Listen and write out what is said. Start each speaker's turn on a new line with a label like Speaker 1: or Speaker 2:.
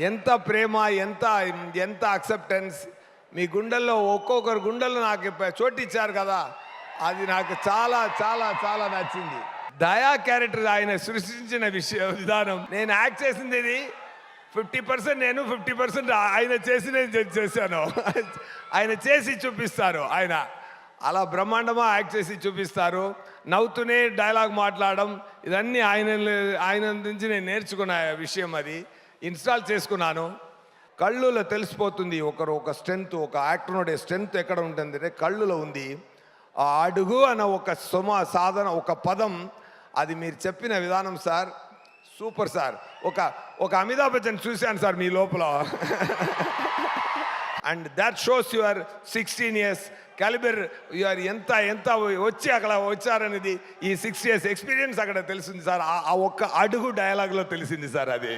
Speaker 1: ఎంత ప్రేమ, ఎంత ఎంత అక్సెప్టెన్స్. మీ గుండెల్లో ఒక్కొక్కరు గుండెల్లో నాకు చోటు ఇచ్చారు కదా, అది నాకు చాలా చాలా చాలా నచ్చింది. దయా క్యారెక్టర్ ఆయన సృష్టించిన విధానం. నేను యాక్ట్ చేసింది ఇది 50% నేను, 50% ఆయన చేసి నేను చేశాను. ఆయన చేసి చూపిస్తారు. ఆయన అలా బ్రహ్మాండமாக యాక్ట్ చేసి చూపిస్తారు. నవ్వుతూనే డైలాగ్ మాట్లాడడం, ఇదన్నీ ఆయన నుంచి నేను నేర్చుకున్న విషయం. అది ఇన్స్టాల్ చేసుకున్నాను. కళ్ళులో తెలిసిపోతుంది ఒక స్ట్రెంగ్త్, ఒక యాక్టర్ ఉండే స్ట్రెంగ్త్ ఎక్కడ ఉంటుంది అంటే కళ్ళులో ఉంది. ఆ అడుగు అన్న ఒక సాధన, ఒక పదం, అది మీరు చెప్పిన విధానం సార్ సూపర్ సార్. ఒక అమితాబ్ బచ్చన్ చూశాను సార్ మీ లోపల. And that shows your 16 years calibre. You are ఎంత వచ్చి అక్కడ వచ్చారనేది ఈ 6 years ఎక్స్పీరియన్స్ అక్కడ తెలిసింది సార్. ఆ ఒక్క అడుగు డైలాగ్లో తెలిసింది సార్ అది.